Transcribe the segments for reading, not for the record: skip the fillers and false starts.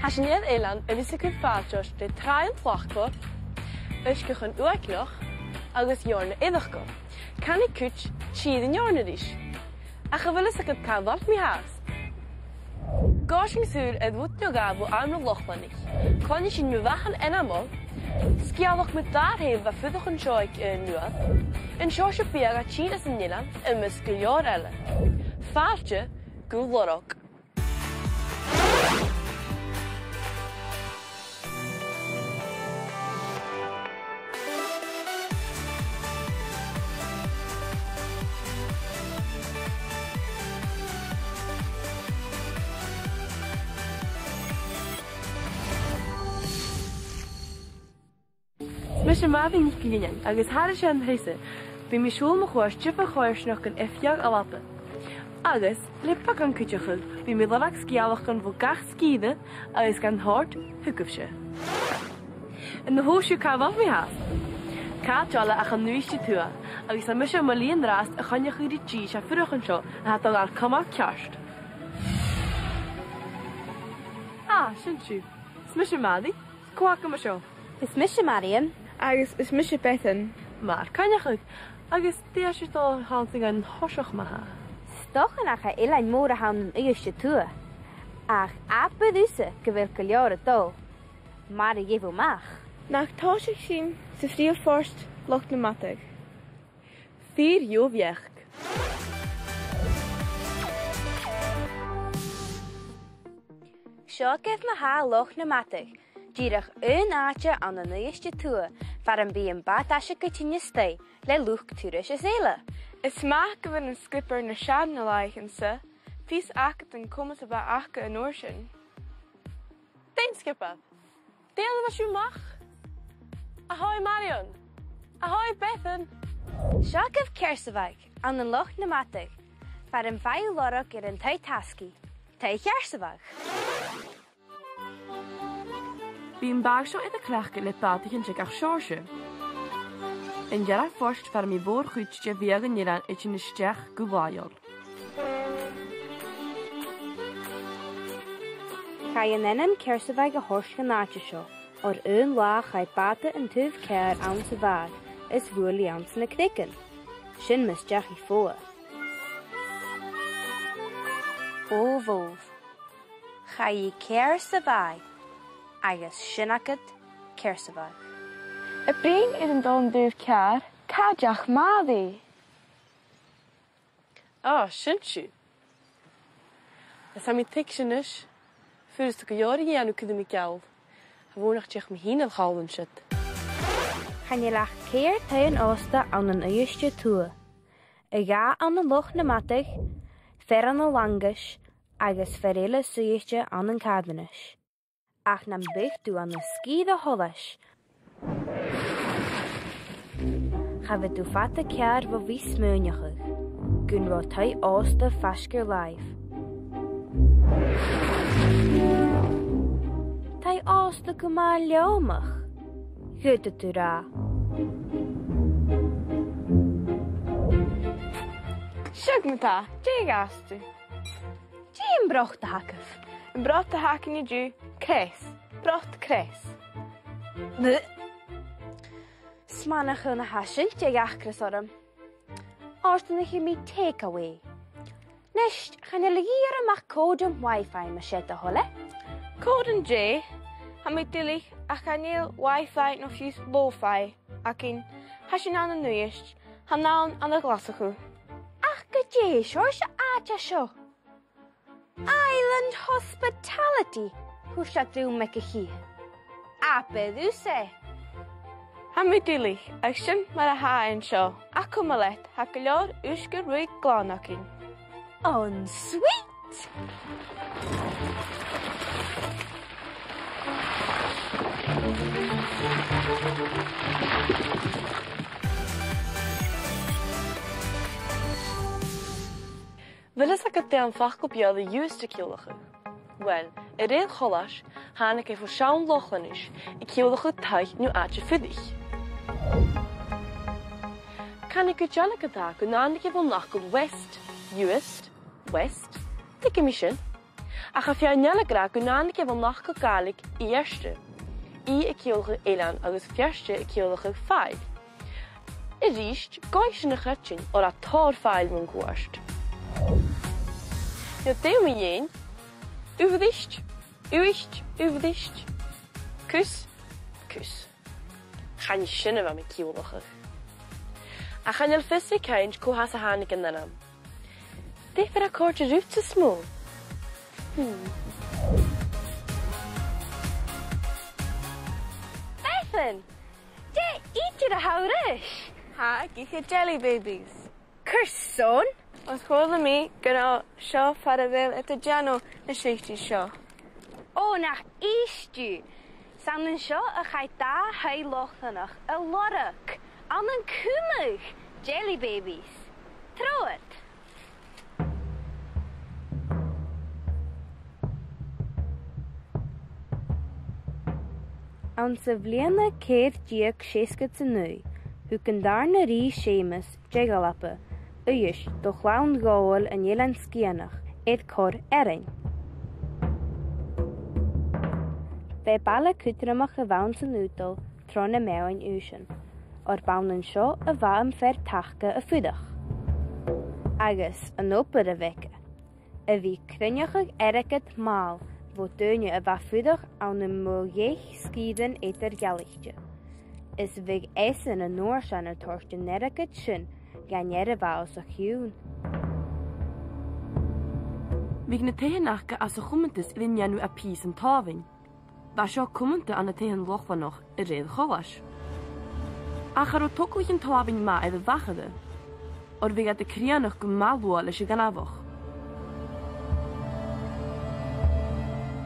Has je niet elan en is ik een vaartjes de trein vlakko, is ik een oorlog, als jorne edderko. Kan ik kutch chiden jorne dis. Ach wil ik het kan wat me haast. Goshing sur het wordt yoga bo arme lochmanig. Kan je me wachten en amo? Skialog met daar hebben we verder een joik nu. En Joshua Pierre chiden in Nederland en muskulior elle. Vaartje, gulorok. Misje Marvin niet klinien, agus haar aan heise. Bij mijn school mag was chipper gooiers nog een efjag alappen. Agus lipak aan kutjechel, bij mijn lalak skialach kan vulgaar skieden, agus kan hard hukufsje. En de hoosje kan wat mee haast. Kaatjalla ach een nieuwste toe, agus aan misje malien raast, en gaan je goede cheese aan vruchten zo, en had al kama kjast. Sintje. Smisje Madi, kwakken me zo. Is Misje Mariam? Agus is Misje Bethan. Maar kan je goed, agus die als je toch handig een hoosig maha. Stochen ach a ilain mora han eerste toe. Ach ape dusse gewelke jaren to. Maar je wil mag. Nach toshig zien, ze vrije vorst, locht de mattig. 4 joviek. Sjo geef me haar loch na matig. Dierig een aatje aan de eerste toe. Waarom bij een batasje kitje stay. Le luch turische zelen. Es maak we een skipper na schaden lijken ze. Vies aket en komen ze bij akke en oorschen. Den skipper. Deel wat je mag. Ahoy Marion. Ahoy Bethan. Sjo geef Kersewijk aan de loch na matig. Waarom vijf lorok in een taitaski. Tay Kersewijk. Bij een bagshow in de kracht let patig en check ach George. En jara vorst van mijn boorgoedje wegen je dan iets in de steg gewaaid. Ga je nennen Kersewijk een horske naadje zo. Or een laag ga je paten en tuf keer aan ze waag. Is woelie aan zijn knikken. Shin mis jachie voor. O wolf. Ga je Kersewijk. Agus shinnaket Kersewijk. Het brein is een dan duif kaar, kaajach madi. Sintje. Dat zijn mijn tekstjes. Voor een stukje jaren hier nu kunnen we geld. Gewoon nog zeg me heen en galden zit. Gaan je lach keer tegen oosten aan een eerste toe. Ik ga aan de loch na matig, ver aan de langisch, agus verrele suurtje aan een kadenisch. Ach nam big toe aan de ski de hollish. Ga we toe vatte keer waar wie smeunjig. Gun wat hij oosten vasker live. Hij oosten kumaal ljomig. Goed het u ra. Sjug me ta, je gast u. Jim brocht de hakef. Een brood te haken je ju, kres. Brood kres. Smanach een hasintje jachkres orm. Oosten ik je mee takeaway. Nest gaan jullie hier mag code wifi machette holle? Code J. Hamid dillig, ach kan je wifi nog use lo-fi. Akin, has je nou een nieuwst. Han nou aan de glassige. Ach gejee, hoor je aatje zo. Island Hospitality. Hoe staat u met je hier? Ape, du zei. Hamid dillig, ach sim maar ha en zo. Ach kom maar let, hakkeljoor uske ruik glanakin. On sweet. Wil ik het dan vaak op jou de juiste kielige? Wel, er is glas, ga ik even schauen lochen is. Ik kielige tijd nu uit je vindig. Kan ik het Janneke taken, na ik even nach west, juist, west, dikke mission. Ach a fianela gra gwnanig efo nach go gaelig eerste. I ceolcha elan agus fiarste ceolcha ffaid. Rist gois na chatsin or a tar ffaid mewn gwarst. Jo dew mi jen. Uvdist, uvdist. Kus, kus. Gaan je sinne van mijn kielachig. A gaan je visse kaint ko has a hanik in dan am. Dit voor a kortje ruft te smol. Bethan, je eet je de houders. Ha, ik eet jelly babies. Curson? Os hoorde me, gyda sio ffarafel et y jano na seithti sio. O, nach eistju. San yn sio y chai da hei lochanach y lorach. An yn cwmych. Jelly babies. Trowyd. An sa bbliana céad diaag séascad sa nui, hu can na rí sémas jegalapa, uyis do chlawn gáil an élan scianach, ed cor erin. Fe bala cwtramach y fawn sy'n útal tron y mewn úsin, o'r bawn yn sio y fa am fer tachga y ffydach. Agus yn opar y feca, y fi cryniach ag erigad mal, fod dynnu y fa ffydach awn y mwyech sgydyn eidir galichtio. Is vig esen yn oorsan y torsten erigad sy'n gan er y fa os o'ch hiwn. Vig na tehenach as a chummentis iddyn janu a pís yn tafing. Ba sio cwmynta an y tehen lochfanoch y redd cholas. Ach ar o toclich yn tafing ma efo fachade, o'r vig at y crianach gymalwa leis y ganafach.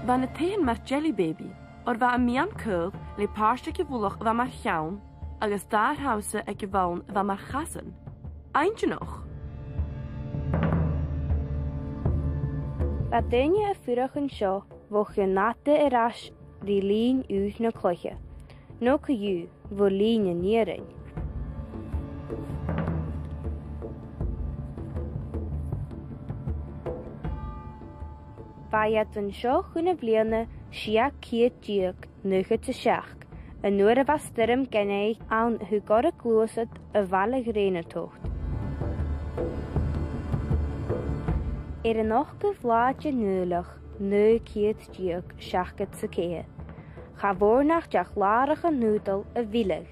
Van y tehen mar jelly baby, o'r fa amian cwrdd le parstig y fwlwch fa mar llawn, agos dar hawsa ag y fawn fa mar chasan. Eintje nog? Ba dynnu y ffyrach yn sio, fwch yn nata yr as ri lyn uwch na clocha. No cyw, fo lyn yn nierin. Faiad yn sio chwn y bliana sia ciad diag nucha ty siach. Yn nŵr y fastyrym gennau awn hwgor y glwysad y falig rein y tocht. Yn och gyflad y nŵlach nŵ ciad diag siachgad sy ceir. Cha fórnach deach larach yn nŵdal y filig,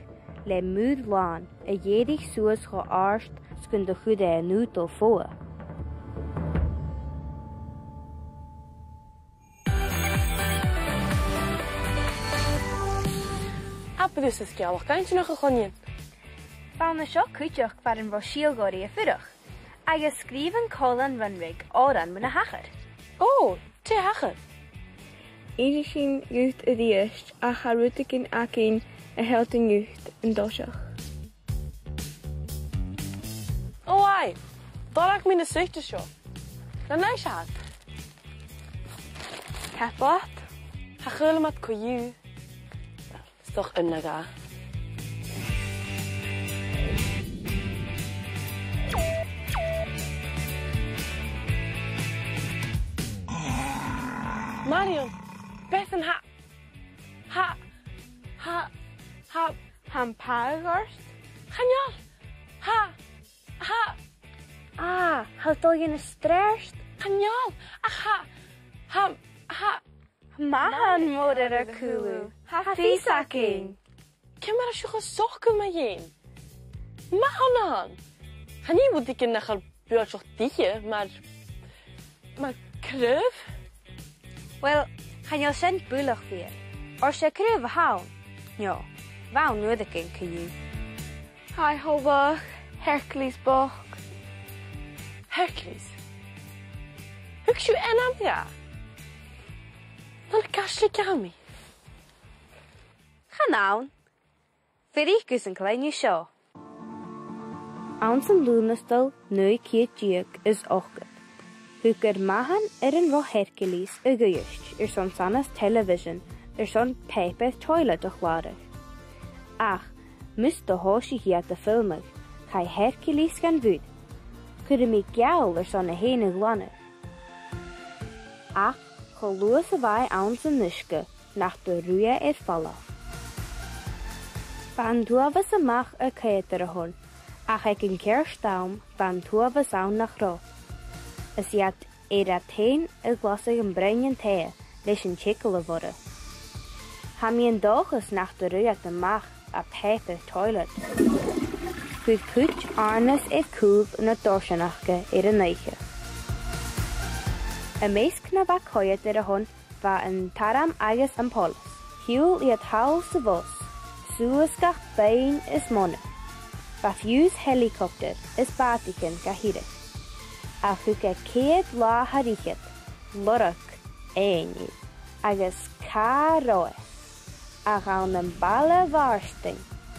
le mwyd lan y iedig sŵas cho arst sgyn dy chwyd e nŵdal fwa. Apagus is gealach gaintje nog a chonien. Fawn y sio cwtioch bar yn rosiel gori y ffyrach, ag ysgrif yn colan rynrig oran mwyn a hachar. O, te hachar. Ieder sy'n ywt y ddiest a charwtig yn ac un a held yn ywt yn dosiach. O ai, dorach min y seichte sio. Na neis had. Caplat? Hachar mat coiw. Is toch een naga. Marion, Bethan Han paragorst? Chanjal, Ah, haldol yn y strerst? Chanjal, Mahan mod ar y cwlw. Ha ffisacin. Cymar a siwch o soch yma yin. Ma honan. Hani wyd i gynnach ar bwyd siwch dihe, maar kryf. Wel, chan yw'n sent bwylach fi. Or se cryf y hawn? No, fawn nwyd ac yn cyw. Hai hobach, Hercules boch. Hercules. Hwg siw enam dda? Na'n gallu gami. Chanawn. Fyrig yn cael ei sio. Awn sy'n lwynastal nwy ciad diag is ochgyd. Hwg mahan yn ro Hercules y gwyst son sanas television son pepeth toilet o'ch larach. Ach, mis do hosi hi at y ffilmig, chai Hercules gan fwyd. Cwyd mi gael son y hen y glanach. Ach, go luas a bhai an sa nuisce nach do ruúa falla. Ban tuavas amach a céadar a hon, ach ag an ceir stam ban tuavas an nach rá. Is iad a tain a glasig an brein thea leis an chickle a vore. Ha mi an dochas nach do ruúa amach a paper toilet. Fu cwt arnas cwb na dorsanachge an neiche. Y meisc na ba coed a hon va an taram agus an polis. Hiwl iad hawl sa vos. Suas gach bain is mona. Va fuse helicopter is batiken ga hire. A fuke cead lá harichet. Lorach eini. Agus ca roe. Ach an an bala varsting.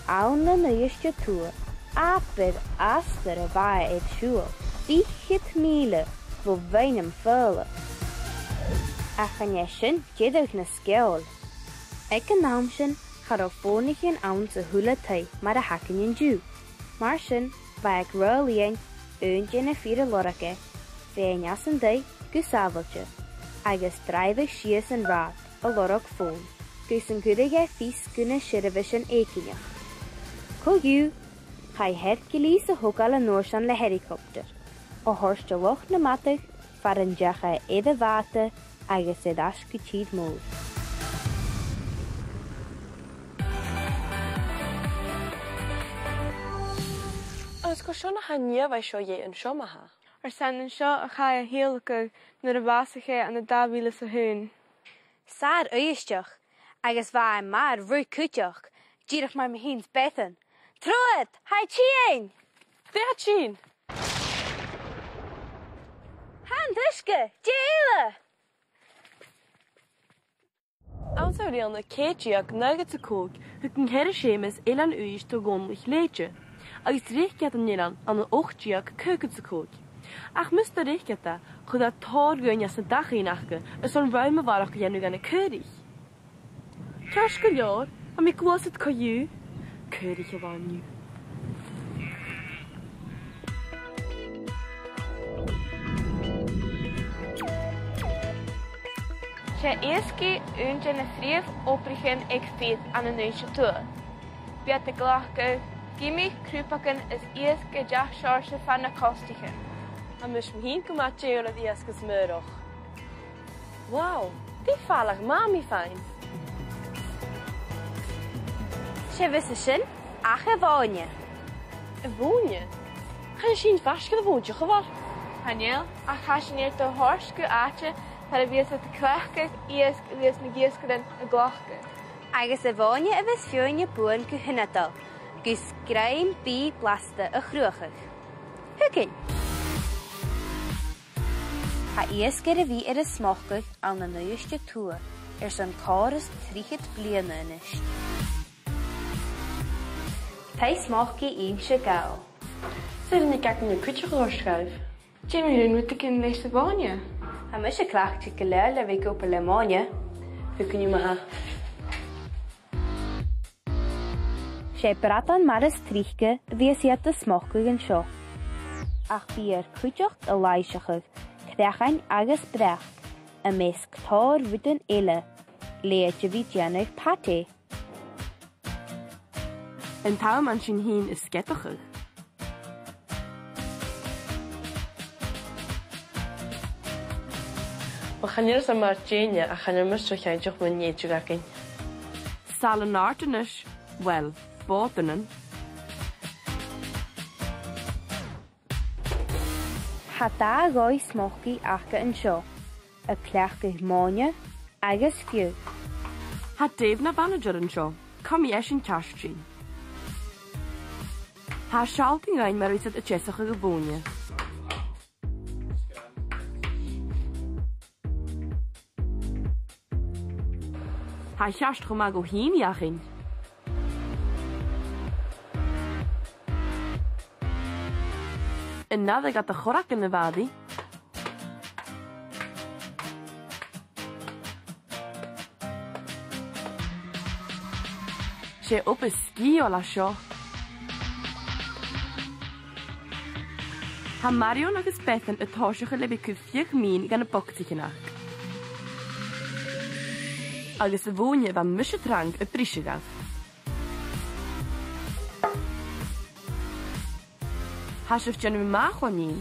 Aun na nuisje toer. Apid aster a bhai siúil. Bíchit míle vo bhainam fála. A channe sin jiadach na sceol. Ag an náam sin char ó fónichin an sa hula tai mar a hacanin dú. Mar sin ba ag rólíon ún na fíra loracha fé neas an day gus sábhalte agus dreibh sias an rád a lorach fón gus an cudaige fís guna siiribh sin éicineach. Cogiú Chai Hercules a hogal an Norsan le helicopter. O horste loch na matach far an deacha éide vate agus id ascu tíd mód. Agus go seo na haníomh seo dhé an seo maithe. Ar san an seo a chai a héalacach nuair a bhasacha an na dábhíle sa hún. Sár uisteach agus bha mar rú cúteach, díirech mar híns bethan. Truad, hai tíin! Dé ha tín? Han duisce, díile! Ásarí an na céitiach nugad a cóg hu an heir sémas an uis do gonlich léite. Agus réchcead an nilan an 8tíach cúgad a cóg. Ach mis a réchceata chud a tárgóin as na dachaíachcha is an bhaim a bharach dhéanú gan na cúrich. Cears go leor a mi glosad coiú cúrich a bhainú. Sé éasci únte na fríomh óprichin ag fiad an na nuise tua. Beat a ghlachca gimich crúpachan is éasca deach seirse fan na costichan. A mis mhín go mat téir a dhéascas murach. Wow, dí fallach mami fein. Sé vis a sin, ach a bháine. A bhúne? Chan sin fasca a bhúnte chofar? Haniel, a chaisinéir do hors go áte tar a bhíos a clechca éasc bhíos na ggéascadan a ghlachca. Agus a bháine a bheits fiúine buin go hinnatal, gus graim bí blasta a chruachach. Hugin. Ha éascar a bhí ar a smochach an na nuiste tua san cáras tríchid bliana inis. Tá smochci ímse gáil. Sy'n ni gag na cwtioch o'r sgaif. Jamie ryn wyt ti'n leis y báine. Ha mis a clacht go leir le bheith gopa le máine. Hwcyn i maha. Sé bratan mar is tríche bhí siad a smochach an seo. Ach bhí ar cwtiocht a laiseachach, creachain agus brech, a measc tóir rudan eile, léad a bhí déanach paté. Yn taw man sy'n hun is sgetachach. O chanir sa mar Jania a chanir mystra chaidioch mwyn nieidioch agin. Sal yn ardynish, wel, bod yn. Ha da goi smochci acha an seo, a cleachcha máine agus fiú. Ha Dave na manager yn sio, com i eisiau tastrin. Ha sialting ein mar wytad y chesach ag y bwnia. Ha siast chwm ag o hyn iachyn. Yn naddig at y chwrac yn y faddi. Se op y ski o la sio. Ha Marion agus Bethan y tosiach y lebi cwthiach min gan y boctig yna. agus a bhúine bha muise trang a bríise gaf. Hasif gen mi máchanín.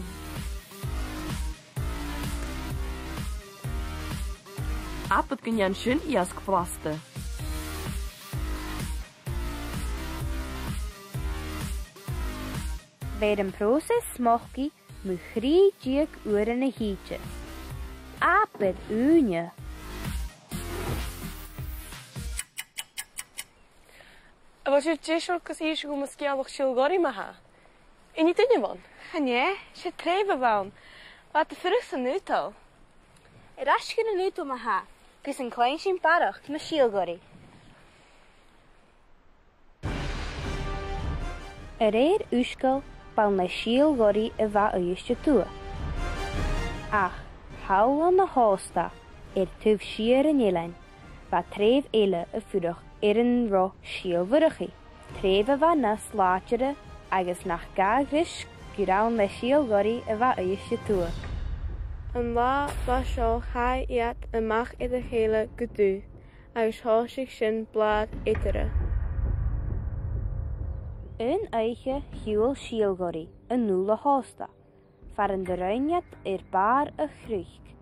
Apad gynnian sin iasg plasta. Ved een proces smochki mu 3 uur in een hietje. Apad unie. A bhaid siad déisiúil cos íse go mas ceallach síolgóirí maithe. I ní duine bhain? Hane, sé tréfa bhain. Wat de fyrus an útal. Raskin een uto maha. Gus een klein sin barach me síolgóirí. Úscail bal na síolgóirí a bheith uiste tua. Ach, hawl an na hásta tuh siar an ilein, ba tréf eile a fudach an ro síolmhuireachí. Tréf a bheith na sláitere agus nach gagris gurán na síolgóirí a bheith uiste tua. An lá ba seo chai iad amach iad a chéile go dú, agus háisig sin blad étere. Een eiche hiúil síolgóirí a núla hásta, faran de reinjat bar a chruich,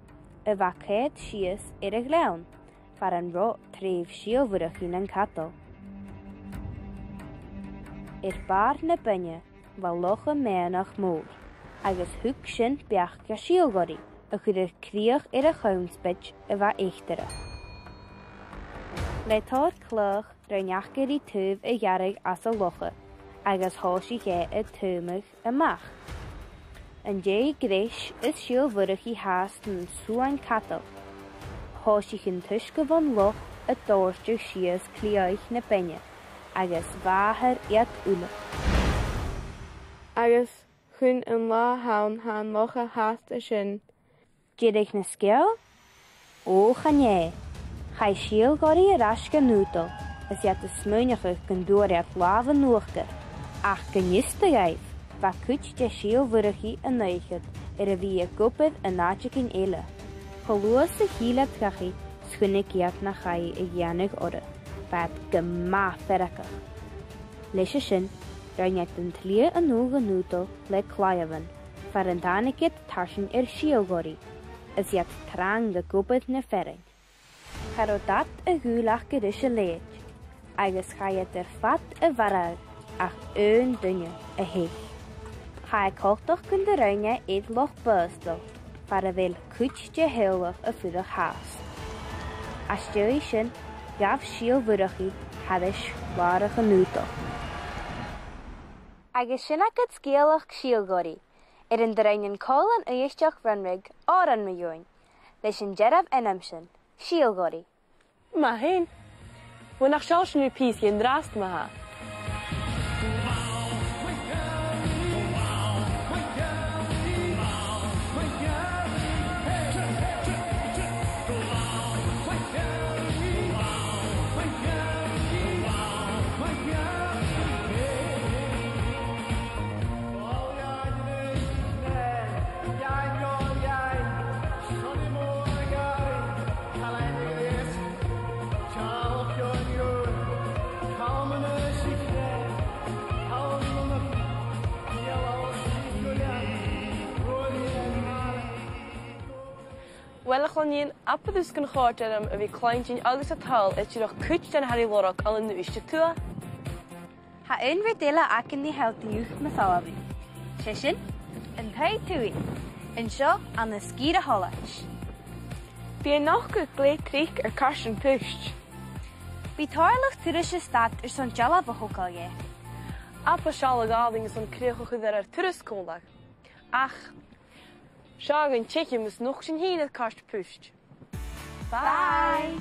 a bheith céad sias a gleann, faran ro tréf síolmhuireachí an catal. Bar na bunne bha locha ménach mór, agus thug sin beach go síolgóirí a chud críoch a chaumspid a bheith éachtere. Letáir clách roineachgurí tuh a ghearraigh as a locha, agus háisí ché a tuamach amach. An dé gréis is síolmhuireachí háast an súin catal. Háisí an tuisce bhain loch a dóirtear sias clíoich na bunne, agus bháthar iad ula. Agus chun an lá hán locha háast a sin. Dierig na scéal? Ó chané. Chai síolgóirí a rasca nútal, is iad a smúneach gan dúir láha nuachta. Ach gannista gaibh, ba cúit de síolmhuireachí a neichad a bhí a gopad a náteacin eile. Cholúas a híle trachaí schuinnig iad na chai a dhéanamh orra, bad go má ferachach. Leis sin, roinead an tlia a núga nútal le claiamhan, far an dánacid tarsin síolgóirí, is iad tráng go gopad na ferring. Charo dat a gúlach go is a léid, agus chaiad fat a bharag, ach dunne a héich. Chai cochtach gon de roine iad loch bøstal, far a bhfuil cúit de heilach a fudach háast. As dúi sin, gaf síolmhuireachí hadis warach an nútal. Agus sin agad scéalach síolgóirí, an de roinin cólan a isteach runrig á an maúin, leis an jeirab enam sin, síolgóirí. Ma hen. Bhain nach seáis nu písí an drást maithe. Well chláníon apadús gan cháirtearm a bhí cláintín agus a tal is tíoch cúit den Harry Lorach al nu iste tua. Ha bhí déile acin ní healtaíoch na sábhí. Sé sin, an taid túí, an seo an na scír a holais. Bhí nach go gléitríc ar carsin puist. Bhí táirlach tuirise stad ar son jala bhthócail é. Apa seála gáling is an críocha chu ar tuirascónach. Ach, seágan teice mus noch sin híad cart puist. Bye!